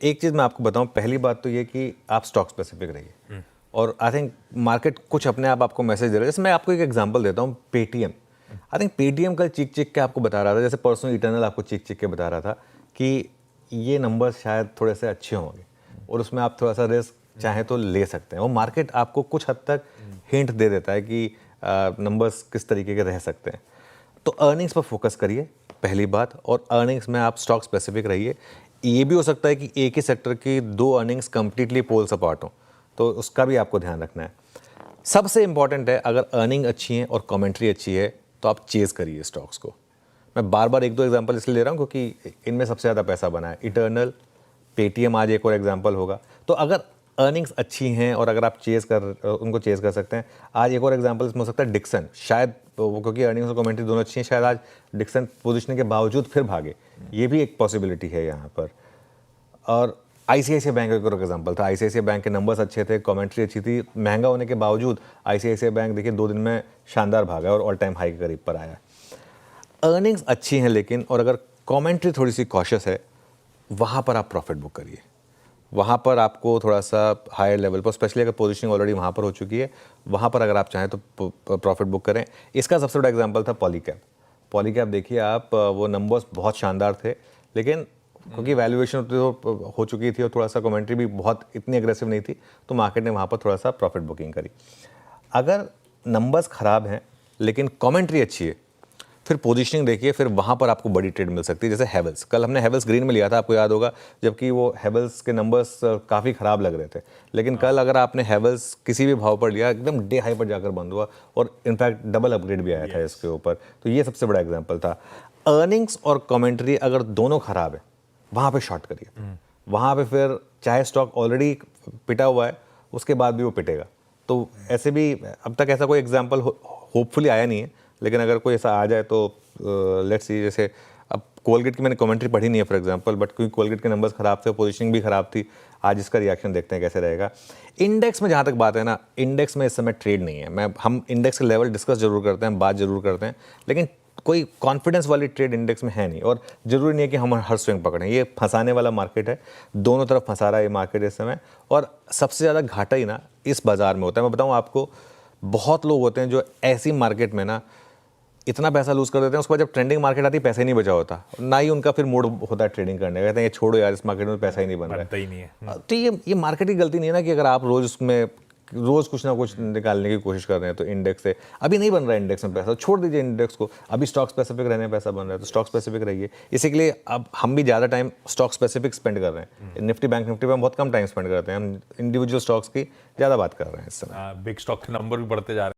एक चीज़ मैं आपको बताऊं, पहली बात तो ये कि आप स्टॉक स्पेसिफिक रहिए और आई थिंक मार्केट कुछ अपने आप आपको मैसेज दे रहा है। जैसे मैं आपको एक एग्जांपल देता हूं, पेटीएम। आई थिंक पेटीएम कल चीख चीख के आपको बता रहा था, जैसे परसों इटर्नल आपको चीख चीख के बता रहा था कि ये नंबर्स शायद थोड़े से अच्छे होंगे और उसमें आप थोड़ा सा रिस्क चाहे तो ले सकते हैं। वो मार्केट आपको कुछ हद तक हिंट दे देता है कि नंबर्स किस तरीके के रह सकते हैं। तो अर्निंग्स पर फोकस करिए पहली बात, और अर्निंग्स में आप स्टॉक स्पेसिफिक रहिए। ये भी हो सकता है कि एक ही सेक्टर की दो अर्निंग्स कंप्लीटली पोल्स अपार्ट हो, तो उसका भी आपको ध्यान रखना है। सबसे इंपॉर्टेंट है, अगर अर्निंग अच्छी है और कमेंट्री अच्छी है तो आप चेज करिए स्टॉक्स को। मैं बार बार एक दो एग्जांपल इसलिए ले रहा हूँ क्योंकि इनमें सबसे ज़्यादा पैसा बना है। इटर्नल, पेटीएम आज एक और एग्जांपल होगा। तो अगर अर्निंग्स अच्छी हैं और अगर आप उनको चेज कर सकते हैं। आज एक और एग्जांपल इसमें हो सकता है डिक्सन, शायद वो क्योंकि अर्निंग्स और कमेंट्री दोनों अच्छी हैं, शायद आज डिक्सन पोजीशनिंग के बावजूद फिर भागे। ये भी एक पॉसिबिलिटी है यहाँ पर। और आईसीआईसीआई बैंक एक और एग्जांपल था। आईसीआईसीआई बैंक के नंबर्स अच्छे थे, कमेंट्री अच्छी थी, महंगा होने के बावजूद आईसीआईसीआई बैंक देखिए 2 दिन में शानदार भागा और ऑल टाइम हाई के करीब पर आया। अर्निंग्स अच्छी हैं लेकिन, और अगर कमेंट्री थोड़ी सी कॉशियस है, वहाँ पर आप प्रॉफिट बुक करिए। वहाँ पर आपको थोड़ा सा हायर लेवल पर, स्पेशली अगर पोजीशनिंग ऑलरेडी वहाँ पर हो चुकी है, वहाँ पर अगर आप चाहें तो प्रॉफिट बुक करें। इसका सबसे बड़ा एग्जांपल था पॉलीकैब। पॉलीकैब देखिए आप, वो नंबर्स बहुत शानदार थे लेकिन क्योंकि वैल्यूएशन तो हो चुकी थी और थोड़ा सा कमेंट्री भी बहुत इतनी एग्रेसिव नहीं थी, तो मार्केट ने वहाँ पर थोड़ा सा प्रॉफिट बुकिंग करी। अगर नंबर्स ख़राब हैं लेकिन कमेंट्री अच्छी है, फिर पोजीशनिंग देखिए, फिर वहाँ पर आपको बड़ी ट्रेड मिल सकती है। जैसे हेवल्स, कल हमने हेवल्स ग्रीन में लिया था, आपको याद होगा, जबकि वो हेवल्स के नंबर्स काफ़ी ख़राब लग रहे थे। लेकिन कल अगर आपने हेवल्स किसी भी भाव पर लिया, एकदम डे हाई पर जाकर बंद हुआ और इनफैक्ट डबल अपग्रेड भी आया था इसके ऊपर। तो ये सबसे बड़ा एग्जाम्पल था। अर्निंग्स और कमेंट्री अगर दोनों ख़राब है, वहाँ पर शॉर्ट करिए। वहाँ पर फिर चाहे स्टॉक ऑलरेडी पिटा हुआ है, उसके बाद भी वो पिटेगा। तो ऐसे भी अब तक ऐसा कोई एग्जाम्पल होपफुली आया नहीं है, लेकिन अगर कोई ऐसा आ जाए तो लेट्स सी। जैसे अब कोलगेट की मैंने कमेंट्री पढ़ी नहीं है फॉर एग्जांपल, बट क्योंकि कोलगेट के नंबर्स खराब थे, पोजीशनिंग भी खराब थी, आज इसका रिएक्शन देखते हैं कैसे रहेगा। इंडेक्स में जहाँ तक बात है ना, इंडेक्स में इस समय ट्रेड नहीं है। हम इंडेक्स के लेवल डिस्कस जरूर करते हैं, बात जरूर करते हैं, लेकिन कोई कॉन्फिडेंस वाली ट्रेड इंडेक्स में है नहीं। और ज़रूरी नहीं है कि हम हर स्विंग पकड़ें, ये फंसाने वाला मार्केट है, दोनों तरफ फंसा रहा है ये मार्केट इस समय। और सबसे ज़्यादा घाटा ही ना इस बाज़ार में होता है। मैं बताऊँ आपको, बहुत लोग होते हैं जो ऐसी मार्केट में ना इतना पैसा लूज कर देते हैं, उसके बाद जब ट्रेंडिंग मार्केट आती है पैसा ही नहीं बचा होता, ना ही उनका फिर मूड होता है ट्रेडिंग करने का। कहते हैं ये छोड़ो यार, इस मार्केट में पैसा ही नहीं बन रहा है। तो ये मार्केट की गलती नहीं है ना कि अगर आप रोज कुछ ना कुछ निकालने की कोशिश कर रहे हैं। तो इंडेक्स से अभी नहीं बन रहा है, इंडेक्स में पैसा छोड़ दीजिए इंडेक्स को। अभी स्टॉक स्पेसिफिक रहने में पैसा बन रहा है, तो स्टॉक स्पेसिफिक रहिए। इसी के लिए अब हम भी ज़्यादा टाइम स्टॉक स्पेसिफिक स्पेंड कर रहे हैं। निफ्टी बैंक निफ्टी में हम बहुत कम टाइम स्पेंड करते हैं, हम इंडिविजुअल स्टॉक्स की ज़्यादा बात कर रहे हैं इस समय। बिग स्टॉक के नंबर भी बढ़ते जा रहे हैं।